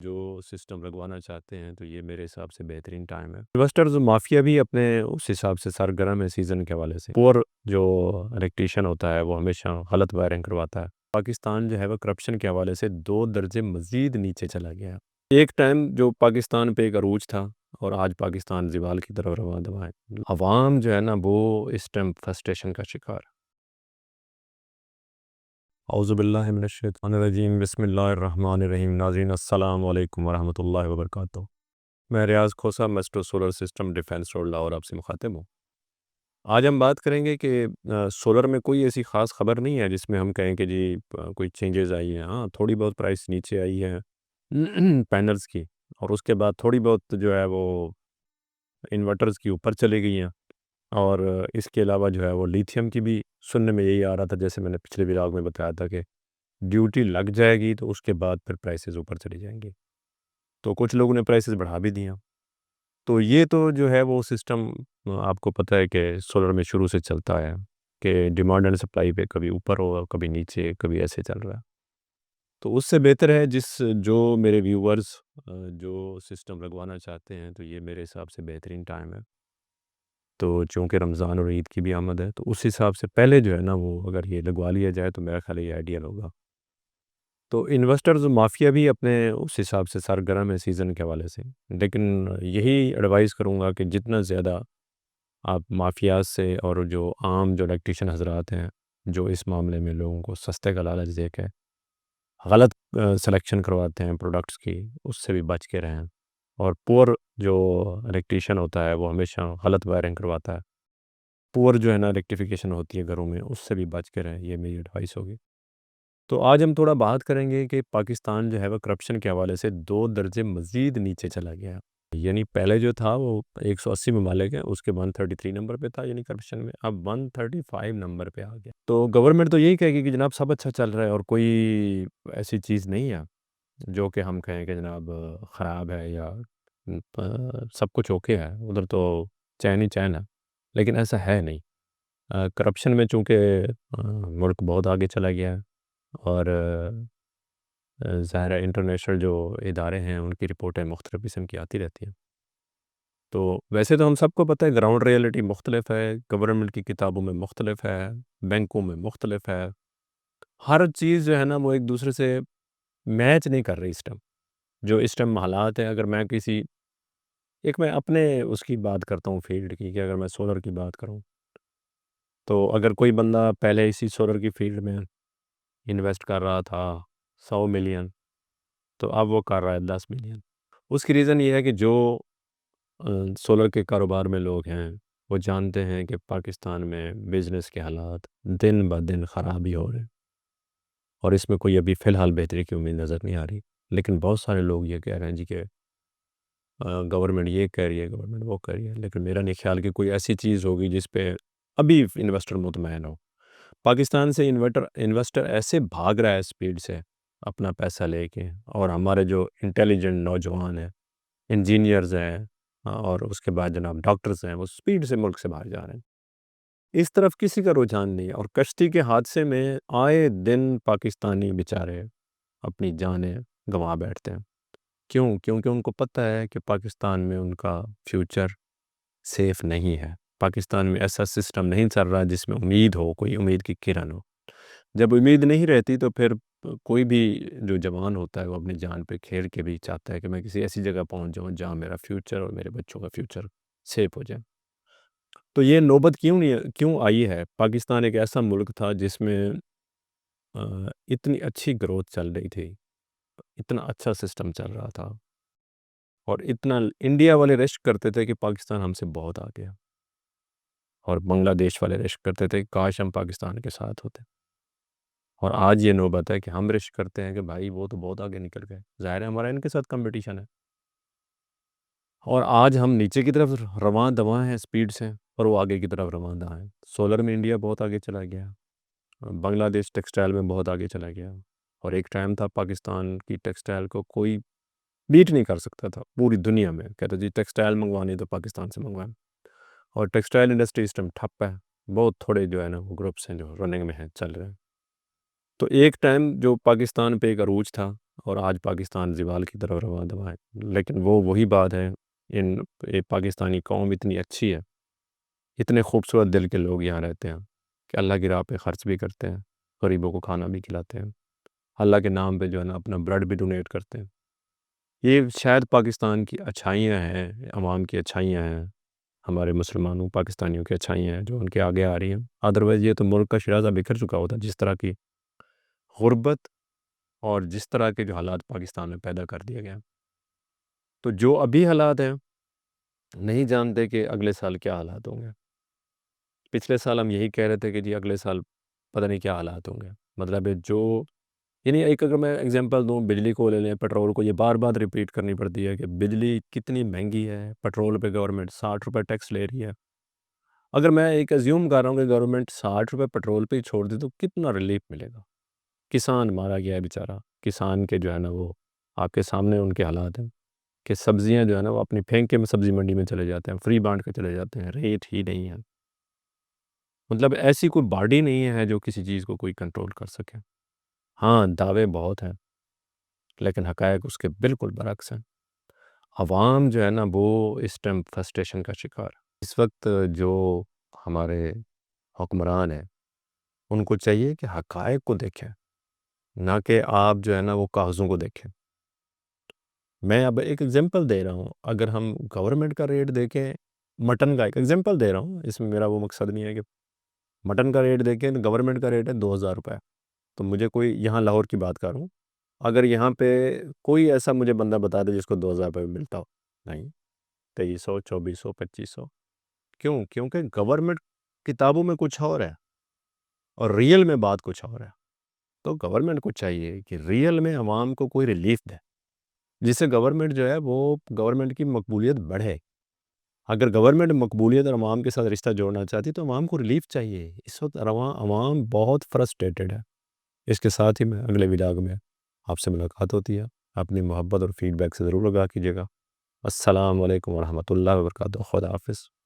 جو سسٹم لگوانا چاہتے ہیں تو یہ میرے حساب سے بہترین ٹائم ہے۔ انویسٹرز مافیا بھی اپنے اس حساب سے سرگرم ہے سیزن کے حوالے سے۔ پور جو الیکٹریشین ہوتا ہے وہ ہمیشہ غلط وائرنگ کرواتا ہے۔ پاکستان جو ہے وہ کرپشن کے حوالے سے 2 درجے مزید نیچے چلا گیا ہے۔ ایک ٹائم جو پاکستان پہ ایک عروج تھا اور آج پاکستان زوال کی طرف رواں دواں ہے۔ عوام جو ہے نا وہ اس ٹائم فرسٹریشن کا شکار ہے۔ اعوذ باللہ من الشیطان الرجیم، بسم اللہ الرحمن الرحیم۔ ناظرین السلام علیکم ورحمۃ اللہ وبرکاتہ۔ میں Riaz Khosa, Maestro solar system defence road Lahore آپ سے مخاطب ہوں۔ آج ہم بات کریں گے کہ سولر میں کوئی ایسی خاص خبر نہیں ہے جس میں ہم کہیں کہ جی کوئی چینجز آئی ہیں۔ ہاں، تھوڑی بہت پرائس نیچے آئی ہے پینلز کی، اور اس کے بعد تھوڑی بہت جو ہے وہ انورٹرز کی اوپر چلی گئی ہیں، اور اس کے علاوہ جو ہے وہ لیتھیم کی بھی سننے میں یہی آ رہا تھا، جیسے میں نے پچھلے ولاگ میں بتایا تھا کہ ڈیوٹی لگ جائے گی تو اس کے بعد پھر پرائسز اوپر چلی جائیں گی، تو کچھ لوگوں نے پرائسز بڑھا بھی دیا۔ تو یہ تو جو ہے وہ سسٹم آپ کو پتہ ہے کہ سولر میں شروع سے چلتا ہے کہ ڈیمانڈ اینڈ سپلائی پہ کبھی اوپر ہو کبھی نیچے، کبھی ایسے چل رہا ہے۔ تو اس سے بہتر ہے جو میرے ویورز جو سسٹم لگوانا چاہتے ہیں تو یہ میرے حساب سے بہترین ٹائم ہے۔ تو چونکہ رمضان اور عید کی بھی آمد ہے تو اس حساب سے پہلے جو ہے نا وہ اگر یہ لگوا لیا جائے تو میرا خیال یہ آئیڈیل ہوگا۔ تو انویسٹرز مافیا بھی اپنے اس حساب سے سرگرم ہے سیزن کے حوالے سے، لیکن یہی ایڈوائز کروں گا کہ جتنا زیادہ آپ مافیاز سے اور جو عام جو الیکٹریشین حضرات ہیں جو اس معاملے میں لوگوں کو سستے کا لالچ دے کے غلط سلیکشن کرواتے ہیں پروڈکٹس کی، اس سے بھی بچ کے رہیں۔ اور پور جو الیکٹریشین ہوتا ہے وہ ہمیشہ غلط وائرنگ کرواتا ہے۔ پور جو ہے نا ریکٹیفیکیشن ہوتی ہے گھروں میں، اس سے بھی بچ کے رہیں، یہ میری ایڈوائس ہوگی۔ تو آج ہم تھوڑا بات کریں گے کہ پاکستان جو ہے وہ کرپشن کے حوالے سے 2 درجے مزید نیچے چلا گیا ہے۔ یعنی پہلے جو تھا وہ 180 ممالک ہے، اس کے 133 نمبر پہ تھا یعنی کرپشن میں، اب 135 نمبر پہ آ گیا۔ تو گورنمنٹ تو یہی کہے گی کہ جناب سب اچھا چل رہا ہے اور کوئی ایسی چیز نہیں ہے جو کہ ہم کہیں کہ جناب خراب ہے یا سب کچھ اوکے ہے، ادھر تو چین ہی چین ہے، لیکن ایسا ہے نہیں۔ کرپشن میں چونکہ ملک بہت آگے چلا گیا ہے، اور ظاہر ہے انٹرنیشنل جو ادارے ہیں ان کی رپورٹیں مختلف قسم کی آتی رہتی ہیں۔ تو ویسے تو ہم سب کو پتہ ہے گراؤنڈ ریئلٹی مختلف ہے، گورنمنٹ کی کتابوں میں مختلف ہے، بینکوں میں مختلف ہے، ہر چیز جو ہے نا وہ ایک دوسرے سے میچ نہیں کر رہی اس ٹائم۔ جو اس ٹائم حالات ہیں، اگر میں میں اپنے اس کی بات کرتا ہوں فیلڈ کی، کہ اگر میں سولر کی بات کروں تو اگر کوئی بندہ پہلے اسی سولر کی فیلڈ میں انویسٹ کر رہا تھا 100 ملین، تو اب وہ کر رہا ہے 10 ملین۔ اس کی ریزن یہ ہے کہ جو سولر کے کاروبار میں لوگ ہیں وہ جانتے ہیں کہ پاکستان میں بزنس کے حالات دن بہ دن خراب ہی ہو رہے ہیں، اور اس میں کوئی ابھی فی الحال بہتری کی امید نظر نہیں آ رہی۔ لیکن بہت سارے لوگ یہ کہہ رہے ہیں جی کہ گورنمنٹ یہ کہہ رہی ہے، گورنمنٹ وہ کہہ رہی ہے، لیکن میرا نہیں خیال کہ کوئی ایسی چیز ہوگی جس پہ ابھی انویسٹر مطمئن ہو۔ پاکستان سے انویسٹر ایسے بھاگ رہا ہے اسپیڈ سے اپنا پیسہ لے کے، اور ہمارے جو انٹیلیجنٹ نوجوان ہیں، انجینئرز ہیں، اور اس کے بعد جناب ڈاکٹرز ہیں، وہ اسپیڈ سے ملک سے باہر جا رہے ہیں۔ اس طرف کسی کا رجحان نہیں ہے، اور کشتی کے حادثے میں آئے دن پاکستانی بیچارے اپنی جانیں گنوا بیٹھتے ہیں۔ کیونکہ ان کو پتہ ہے کہ پاکستان میں ان کا فیوچر سیف نہیں ہے۔ پاکستان میں ایسا سسٹم نہیں چل رہا جس میں امید ہو، کوئی امید کی کرن ہو۔ جب امید نہیں رہتی تو پھر کوئی بھی جو جوان ہوتا ہے وہ اپنی جان پہ کھیل کے بھی چاہتا ہے کہ میں کسی ایسی جگہ پہنچ جاؤں جہاں میرا فیوچر اور میرے بچوں کا فیوچر سیف ہو جائے۔ تو یہ نوبت کیوں آئی ہے؟ پاکستان ایک ایسا ملک تھا جس میں اتنی اچھی گروتھ چل رہی تھی، اتنا اچھا سسٹم چل رہا تھا، اور اتنا انڈیا والے رشک کرتے تھے کہ پاکستان ہم سے بہت آگے ہے، اور بنگلہ دیش والے رشک کرتے تھے کاش ہم پاکستان کے ساتھ ہوتے۔ اور آج یہ نوبت ہے کہ ہم رشک کرتے ہیں کہ بھائی وہ تو بہت آگے نکل گئے، ظاہر ہے ہمارا ان کے ساتھ کمپٹیشن ہے، اور آج ہم نیچے کی طرف رواں دواں ہیں اسپیڈ سے، اور وہ آگے کی طرف رواں دواں ہیں۔ سولر میں انڈیا بہت آگے چلا گیا، بنگلہ دیش ٹیکسٹائل میں بہت آگے چلا گیا، اور ایک ٹائم تھا پاکستان کی ٹیکسٹائل کو کوئی بیٹ نہیں کر سکتا تھا پوری دنیا میں، کہتا جی ٹیکسٹائل منگوانی تو پاکستان سے منگوائیں، اور ٹیکسٹائل انڈسٹری اس ٹائم ٹھپ ہے، بہت تھوڑے جو ہے نا وہ گروپس ہیں جو رننگ میں ہیں، چل رہے ہیں۔ تو ایک ٹائم جو پاکستان پہ ایک عروج تھا اور آج پاکستان زوال کی طرف رواں دوا ہے، لیکن وہ وہی بات ہے، یہ پاکستانی قوم اتنی اچھی ہے، اتنے خوبصورت دل کے لوگ یہاں رہتے ہیں کہ اللہ کی راہ پہ خرچ بھی کرتے ہیں، غریبوں کو کھانا بھی کھلاتے ہیں، اللہ کے نام پہ جو ہے نا اپنا بلڈ بھی ڈونیٹ کرتے ہیں۔ یہ شاید پاکستان کی اچھائیاں ہیں، عوام کی اچھائیاں ہیں، ہمارے مسلمانوں پاکستانیوں کی اچھائیاں ہیں جو ان کے آگے آ رہی ہیں، ادروائز یہ تو ملک کا شرازہ بکھر چکا ہوتا، جس طرح کی غربت اور جس طرح کے جو حالات پاکستان میں پیدا کر دیے گئے ہیں۔ تو جو ابھی حالات ہیں، نہیں جانتے کہ اگلے سال کیا حالات ہوں گے۔ پچھلے سال ہم یہی کہہ رہے تھے کہ جی اگلے سال پتہ نہیں کیا حالات ہوں گے، مطلب ہے جو، یعنی ایک اگر میں اگزامپل دوں، بجلی کو لے لیں، پیٹرول کو، یہ بار بار ریپیٹ کرنی پڑتی ہے کہ بجلی کتنی مہنگی ہے، پیٹرول پہ گورنمنٹ 60 روپے ٹیکس لے رہی ہے۔ اگر میں ایک ازیوم کر رہا ہوں کہ گورنمنٹ 60 روپے پیٹرول پہ ہی چھوڑ دی تو کتنا ریلیف ملے گا؟ کسان مارا گیا ہے بیچارہ، کسان کے جو ہے نا وہ آپ کے سامنے ان کے حالات ہیں کہ سبزیاں جو ہے نا وہ اپنی پھینک کے سبزی منڈی میں چلے جاتے ہیں، فری بانٹ کے چلے جاتے ہیں، ریٹ ہی نہیں ہے۔ مطلب ایسی کوئی باڈی نہیں ہے جو کسی چیز کو کوئی کنٹرول کر سکے۔ ہاں دعوے بہت ہیں لیکن حقائق اس کے بالکل برعکس ہیں۔ عوام جو ہے نا وہ اس ٹائم فرسٹریشن کا شکار ہے۔ اس وقت جو ہمارے حکمران ہیں ان کو چاہیے کہ حقائق کو دیکھیں، نہ کہ آپ جو ہے نا وہ کاغذوں کو دیکھیں۔ میں اب ایک ایگزامپل دے رہا ہوں، اگر ہم گورنمنٹ کا ریٹ دیکھیں، مٹن کا ایک ایگزامپل دے رہا ہوں، اس میں میرا وہ مقصد نہیں ہے کہ مٹن کا ریٹ دیکھیں، گورنمنٹ کا ریٹ ہے 2000 روپے، تو مجھے کوئی یہاں لاہور کی بات کر رہا ہوں، اگر یہاں پہ کوئی ایسا مجھے بندہ بتا دے جس کو 2000 روپے ملتا ہو، نہیں، 2300، 2400، 2500، کیوں؟ کیونکہ گورنمنٹ کتابوں میں کچھ اور ہے اور ریئل میں بات کچھ اور ہے۔ تو گورنمنٹ کو چاہیے کہ ریئل میں عوام کو کوئی ریلیف دے، جس سے گورنمنٹ جو ہے وہ گورنمنٹ کی مقبولیت بڑھے۔ اگر گورنمنٹ مقبولیت اور عوام کے ساتھ رشتہ جوڑنا چاہتی تو عوام کو ریلیف چاہیے۔ اس وقت عوام بہت فرسٹریٹڈ ہے۔ اس کے ساتھ ہی میں اگلے ولاگ میں آپ سے ملاقات ہوتی ہے، اپنی محبت اور فیڈ بیک سے ضرور آگاہ کیجیے گا۔ السلام علیکم ورحمۃ اللہ وبرکاتہ۔ خدا حافظ۔